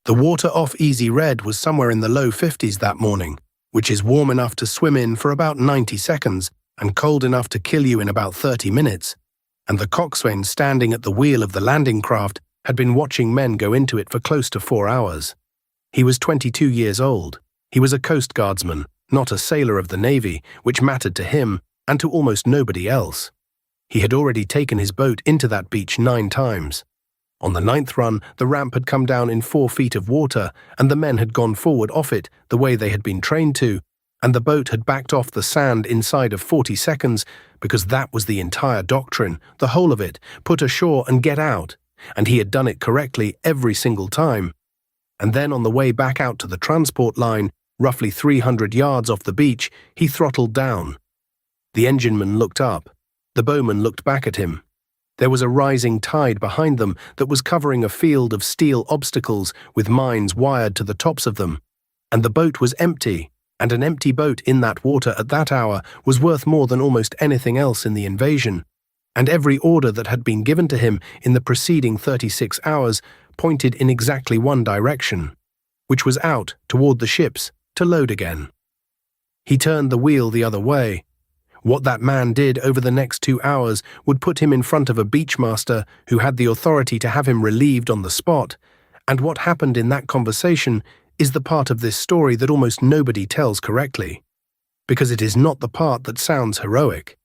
The water off Easy Red was somewhere in the low 50s that morning, which is warm enough to swim in for about 90 seconds and cold enough to kill you in about 30 minutes, and the Coxswain standing at the wheel of the landing craft had been watching men go into it for close to 4 hours. He was 22 years old. He was a Coast Guardsman, not a sailor of the Navy, which mattered to him and to almost nobody else. He had already taken his boat into that beach 9 times. On the 9th run, the ramp had come down in 4 feet of water, and the men had gone forward off it the way they had been trained to, and the boat had backed off the sand inside of 40 seconds, because that was the entire doctrine, the whole of it, put ashore and get out, and he had done it correctly every single time. And then on the way back out to the transport line, roughly 300 yards off the beach, he throttled down. The engineman looked up. The bowman looked back at him. There was a rising tide behind them that was covering a field of steel obstacles with mines wired to the tops of them, and the boat was empty, and an empty boat in that water at that hour was worth more than almost anything else in the invasion, and every order that had been given to him in the preceding 36 hours pointed in exactly one direction, which was out toward the ships to load again. He turned the wheel the other way. What that man did over the next 2 hours would put him in front of a beachmaster who had the authority to have him relieved on the spot, and what happened in that conversation is the part of this story that almost nobody tells correctly, because it is not the part that sounds heroic.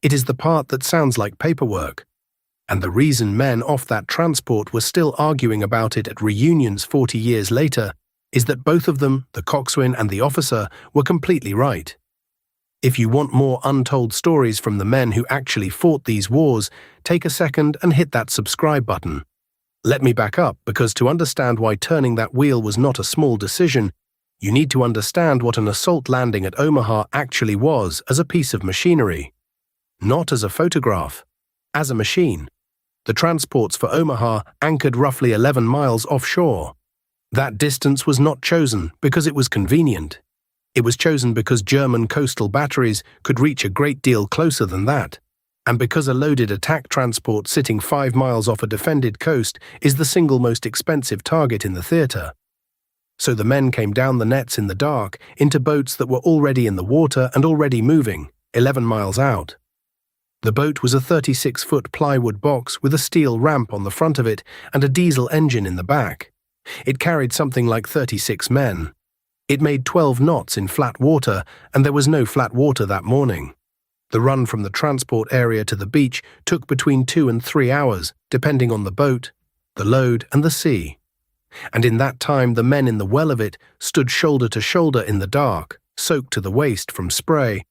It is the part that sounds like paperwork, and the reason men off that transport were still arguing about it at reunions 40 years later is that both of them, the coxswain and the officer, were completely right. If you want more untold stories from the men who actually fought these wars, take a second and hit that subscribe button. Let me back up, because to understand why turning that wheel was not a small decision, you need to understand what an assault landing at Omaha actually was as a piece of machinery. Not as a photograph, as a machine. The transports for Omaha anchored roughly 11 miles offshore. That distance was not chosen because it was convenient. It was chosen because German coastal batteries could reach a great deal closer than that, and because a loaded attack transport sitting 5 miles off a defended coast is the single most expensive target in the theatre. So the men came down the nets in the dark into boats that were already in the water and already moving, 11 miles out. The boat was a 36-foot plywood box with a steel ramp on the front of it and a diesel engine in the back. It carried something like 36 men. It made 12 knots in flat water, and there was no flat water that morning. The run from the transport area to the beach took between 2 and 3 hours, depending on the boat, the load, and the sea. And in that time the men in the well of it stood shoulder to shoulder in the dark, soaked to the waist from spray,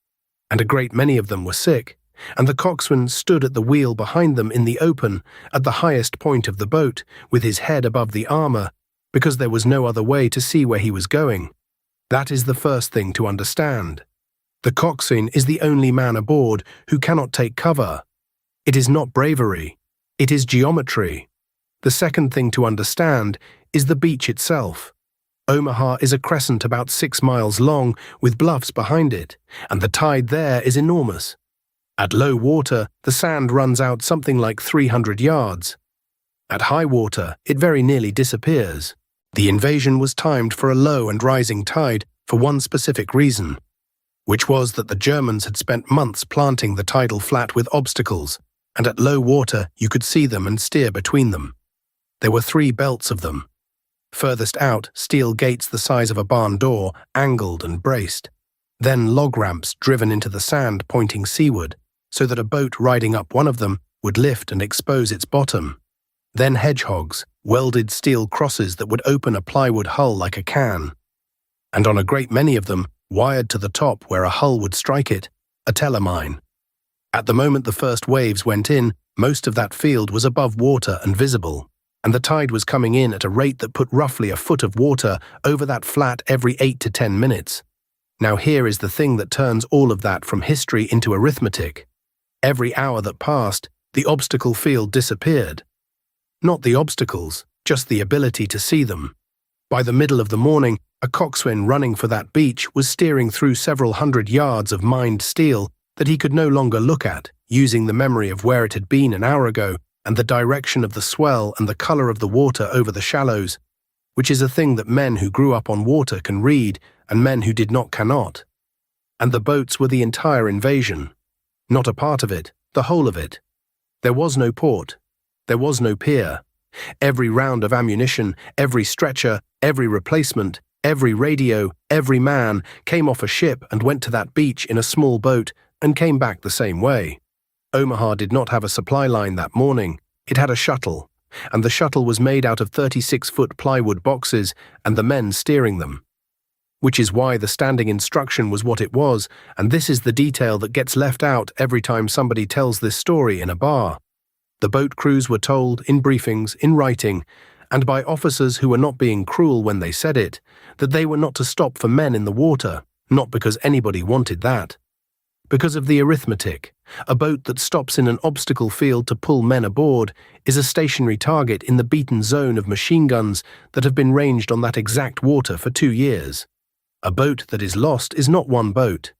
and a great many of them were sick, and the coxswain stood at the wheel behind them in the open, at the highest point of the boat, with his head above the armour, because there was no other way to see where he was going. That is the first thing to understand. The coxswain is the only man aboard who cannot take cover. It is not bravery. It is geometry. The second thing to understand is the beach itself. Omaha is a crescent about 6 miles long with bluffs behind it, and the tide there is enormous. At low water, the sand runs out something like 300 yards. At high water, it very nearly disappears. The invasion was timed for a low and rising tide for one specific reason, which was that the Germans had spent months planting the tidal flat with obstacles, and at low water you could see them and steer between them. There were 3 belts of them. Furthest out, steel gates the size of a barn door, angled and braced. Then log ramps driven into the sand pointing seaward, so that a boat riding up one of them would lift and expose its bottom. Then hedgehogs, welded steel crosses that would open a plywood hull like a can. And on a great many of them, wired to the top where a hull would strike it, a telemine. At the moment the first waves went in, most of that field was above water and visible, and the tide was coming in at a rate that put roughly a foot of water over that flat every 8 to 10 minutes. Now here is the thing that turns all of that from history into arithmetic. Every hour that passed, the obstacle field disappeared. Not the obstacles, just the ability to see them. By the middle of the morning, a coxswain running for that beach was steering through several hundred yards of mined steel that he could no longer look at, using the memory of where it had been an hour ago and the direction of the swell and the color of the water over the shallows. which is a thing that men who grew up on water can read and men who did not cannot. And the boats were the entire invasion. Not a part of it, the whole of it. There was no port. There was no pier. Every round of ammunition, every stretcher, every replacement, every radio, every man came off a ship and went to that beach in a small boat and came back the same way. Omaha did not have a supply line that morning. It had a shuttle, and the shuttle was made out of 36-foot plywood boxes and the men steering them. Which is why the standing instruction was what it was, and this is the detail that gets left out every time somebody tells this story in a bar. The boat crews were told, in briefings, in writing, and by officers who were not being cruel when they said it, that they were not to stop for men in the water, not because anybody wanted that. Because of the arithmetic, a boat that stops in an obstacle field to pull men aboard is a stationary target in the beaten zone of machine guns that have been ranged on that exact water for 2 years. A boat that is lost is not one boat.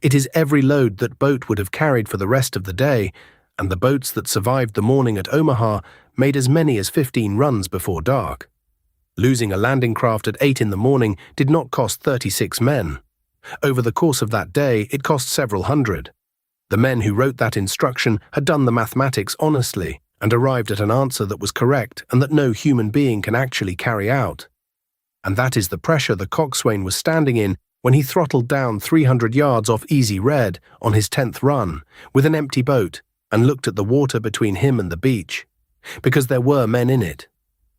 It is every load that boat would have carried for the rest of the day, and the boats that survived the morning at Omaha made as many as 15 runs before dark. Losing a landing craft at 8 in the morning did not cost 36 men. Over the course of that day, it cost several hundred. The men who wrote that instruction had done the mathematics honestly and arrived at an answer that was correct and that no human being can actually carry out. And that is the pressure the Coxswain was standing in when he throttled down 300 yards off Easy Red on his 10th run with an empty boat and looked at the water between him and the beach. Because there were men in it.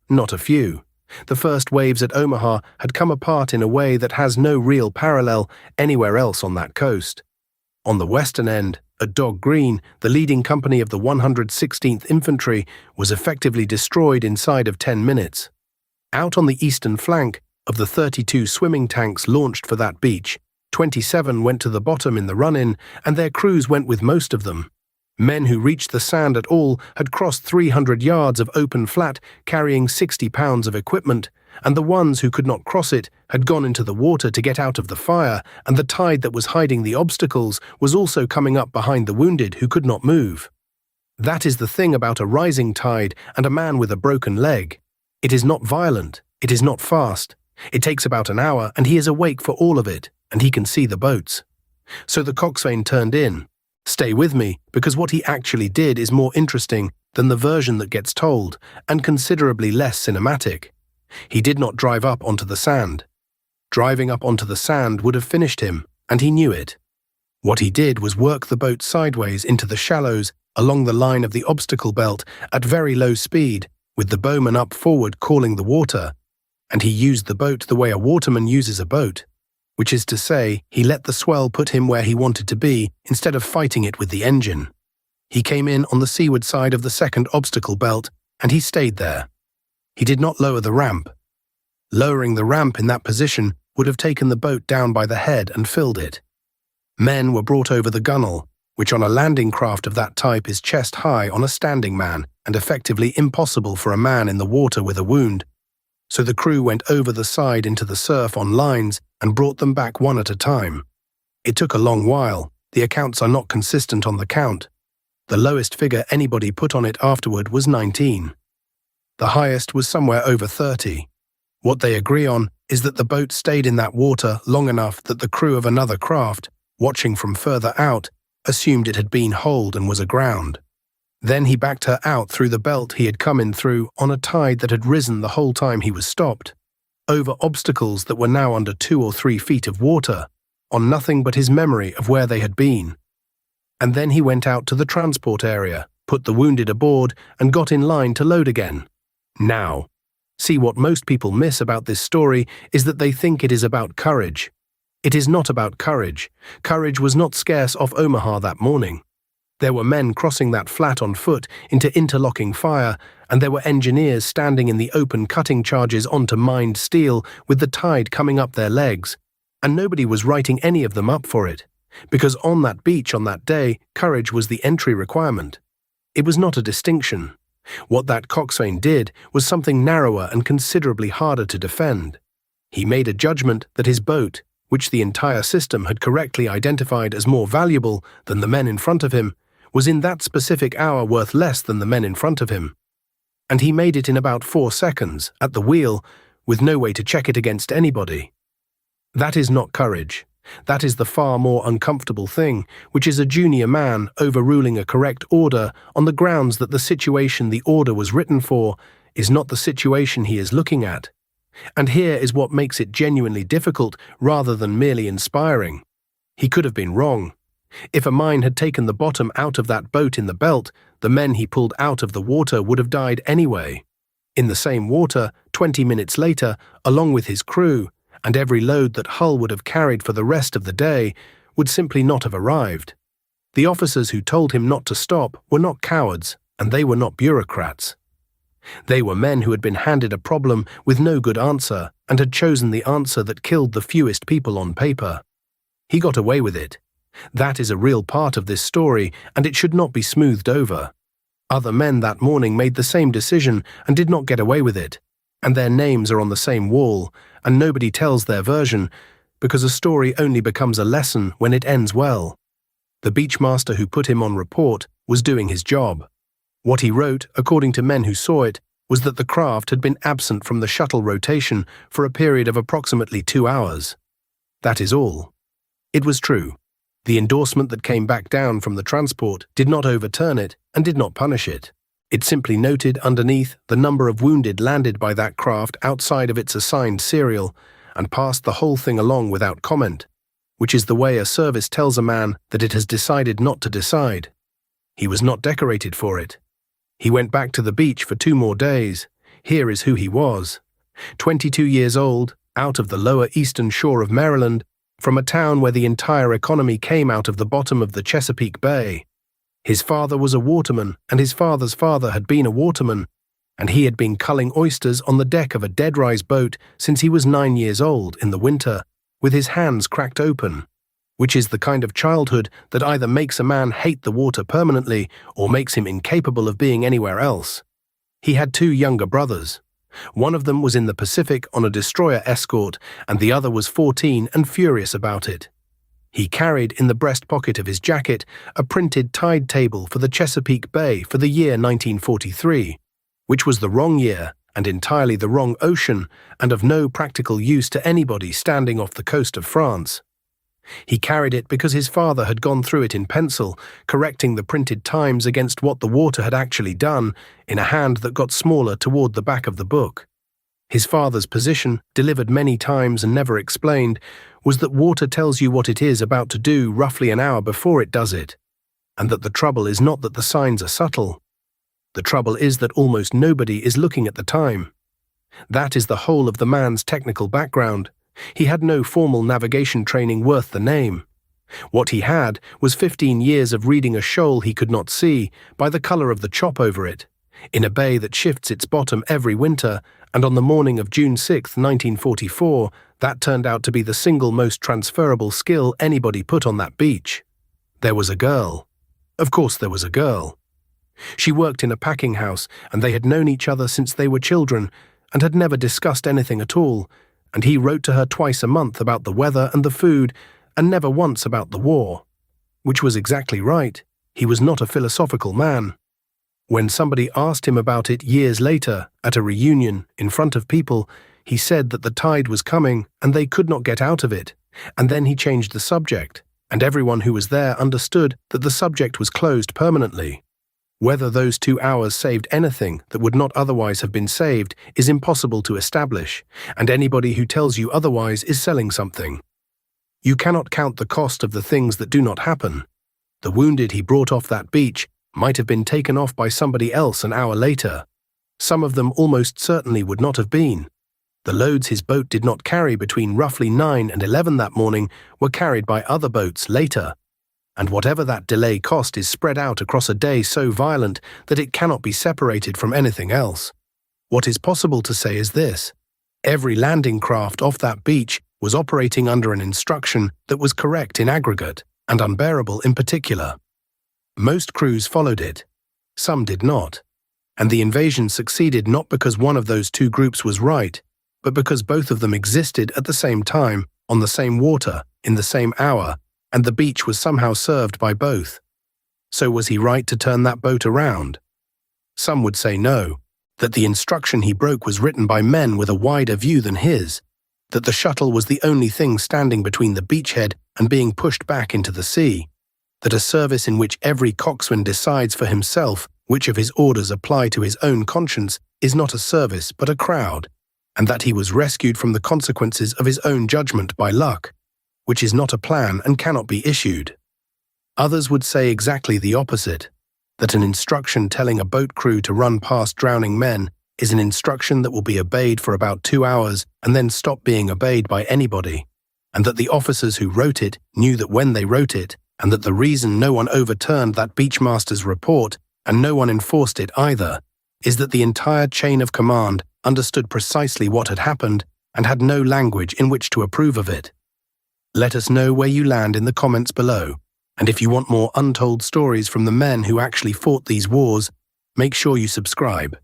Not a few. The first waves at Omaha had come apart in a way that has no real parallel anywhere else on that coast. On the western end, at Dog Green, the leading company of the 116th Infantry was effectively destroyed inside of 10 minutes. Out on the eastern flank, of the 32 swimming tanks launched for that beach, 27 went to the bottom in the run-in, and their crews went with most of them. Men who reached the sand at all had crossed 300 yards of open flat carrying 60 pounds of equipment, and the ones who could not cross it had gone into the water to get out of the fire, and the tide that was hiding the obstacles was also coming up behind the wounded who could not move. That is the thing about a rising tide and a man with a broken leg. It is not violent, it is not fast. It takes about an hour, and he is awake for all of it, and he can see the boats. So the Coxswain turned in. Stay with me, because what he actually did is more interesting than the version that gets told, and considerably less cinematic. He did not drive up onto the sand. Driving up onto the sand would have finished him, and he knew it. What he did was work the boat sideways into the shallows along the line of the obstacle belt at very low speed, with the bowman up forward calling the water, and he used the boat the way a waterman uses a boat, which is to say, he let the swell put him where he wanted to be instead of fighting it with the engine. He came in on the seaward side of the second obstacle belt, and he stayed there. He did not lower the ramp. Lowering the ramp in that position would have taken the boat down by the head and filled it. Men were brought over the gunwale, which on a landing craft of that type is chest high on a standing man and effectively impossible for a man in the water with a wound. So the crew went over the side into the surf on lines and brought them back one at a time. It took a long while. The accounts are not consistent on the count. The lowest figure anybody put on it afterward was 19. The highest was somewhere over 30. What they agree on is that the boat stayed in that water long enough that the crew of another craft, watching from further out, assumed it had been holed and was aground. Then he backed her out through the belt he had come in through on a tide that had risen the whole time he was stopped, over obstacles that were now under 2 or 3 feet of water, on nothing but his memory of where they had been. And then he went out to the transport area, put the wounded aboard, and got in line to load again. Now, see, what most people miss about this story is that they think it is about courage. It is not about courage. Courage was not scarce off Omaha that morning. There were men crossing that flat on foot into interlocking fire, and there were engineers standing in the open cutting charges onto mined steel with the tide coming up their legs, and nobody was writing any of them up for it, because on that beach on that day, courage was the entry requirement. It was not a distinction. What that Coxswain did was something narrower and considerably harder to defend. He made a judgment that his boat, which the entire system had correctly identified as more valuable than the men in front of him, was in that specific hour worth less than the men in front of him. And he made it in about 4 seconds, at the wheel, with no way to check it against anybody. That is not courage. That is the far more uncomfortable thing, which is a junior man overruling a correct order on the grounds that the situation the order was written for is not the situation he is looking at. And here is what makes it genuinely difficult rather than merely inspiring. He could have been wrong. If a mine had taken the bottom out of that boat in the belt, the men he pulled out of the water would have died anyway. In the same water, 20 minutes later, along with his crew, and every load that Hull would have carried for the rest of the day, would simply not have arrived. The officers who told him not to stop were not cowards, and they were not bureaucrats. They were men who had been handed a problem with no good answer and had chosen the answer that killed the fewest people on paper. He got away with it. That is a real part of this story, and it should not be smoothed over. Other men that morning made the same decision and did not get away with it, and their names are on the same wall, and nobody tells their version, because a story only becomes a lesson when it ends well. The beachmaster who put him on report was doing his job. What he wrote, according to men who saw it, was that the craft had been absent from the shuttle rotation for a period of approximately 2 hours. That is all. It was true. The endorsement that came back down from the transport did not overturn it and did not punish it. It simply noted underneath the number of wounded landed by that craft outside of its assigned serial and passed the whole thing along without comment, which is the way a service tells a man that it has decided not to decide. He was not decorated for it. He went back to the beach for 2 more days. Here is who he was. 22 years old, out of the lower eastern shore of Maryland, from a town where the entire economy came out of the bottom of the Chesapeake Bay. His father was a waterman, and his father's father had been a waterman, and he had been culling oysters on the deck of a dead-rise boat since he was 9 years old in the winter, with his hands cracked open, which is the kind of childhood that either makes a man hate the water permanently or makes him incapable of being anywhere else. He had 2 younger brothers. One of them was in the Pacific on a destroyer escort, and the other was 14 and furious about it. He carried in the breast pocket of his jacket a printed tide table for the Chesapeake Bay for the year 1943, which was the wrong year and entirely the wrong ocean and of no practical use to anybody standing off the coast of France. He carried it because his father had gone through it in pencil, correcting the printed times against what the water had actually done, in a hand that got smaller toward the back of the book. His father's position, delivered many times and never explained, was that water tells you what it is about to do roughly an hour before it does it, and that the trouble is not that the signs are subtle. The trouble is that almost nobody is looking at the time. That is the whole of the man's technical background. He had no formal navigation training worth the name. What he had was 15 years of reading a shoal he could not see by the color of the chop over it, in a bay that shifts its bottom every winter, and on the morning of June 6, 1944, that turned out to be the single most transferable skill anybody put on that beach. There was a girl. Of course there was a girl. She worked in a packing house, and they had known each other since they were children, and had never discussed anything at all, and he wrote to her twice a month about the weather and the food, and never once about the war. Which was exactly right. He was not a philosophical man. When somebody asked him about it years later, at a reunion, in front of people, he said that the tide was coming and they could not get out of it, and then he changed the subject, and everyone who was there understood that the subject was closed permanently. Whether those 2 hours saved anything that would not otherwise have been saved is impossible to establish, and anybody who tells you otherwise is selling something. You cannot count the cost of the things that do not happen. The wounded he brought off that beach might have been taken off by somebody else an hour later. Some of them almost certainly would not have been. The loads his boat did not carry between roughly 9 and 11 that morning were carried by other boats later. And whatever that delay cost is spread out across a day so violent that it cannot be separated from anything else. What is possible to say is this: every landing craft off that beach was operating under an instruction that was correct in aggregate and unbearable in particular. Most crews followed it. Some did not. And the invasion succeeded not because one of those 2 groups was right, but because both of them existed at the same time, on the same water, in the same hour, and the beach was somehow served by both. So was he right to turn that boat around? Some would say no. that the instruction he broke was written by men with a wider view than his, that the shuttle was the only thing standing between the beachhead and being pushed back into the sea, that a service in which every coxswain decides for himself which of his orders apply to his own conscience is not a service but a crowd, and that he was rescued from the consequences of his own judgment by luck, which is not a plan and cannot be issued. Others would say exactly the opposite, that an instruction telling a boat crew to run past drowning men is an instruction that will be obeyed for about 2 hours and then stop being obeyed by anybody, and that the officers who wrote it knew that when they wrote it, and that the reason no one overturned that beachmaster's report, and no one enforced it either, is that the entire chain of command understood precisely what had happened and had no language in which to approve of it. Let us know where you land in the comments below, and if you want more untold stories from the men who actually fought these wars, make sure you subscribe.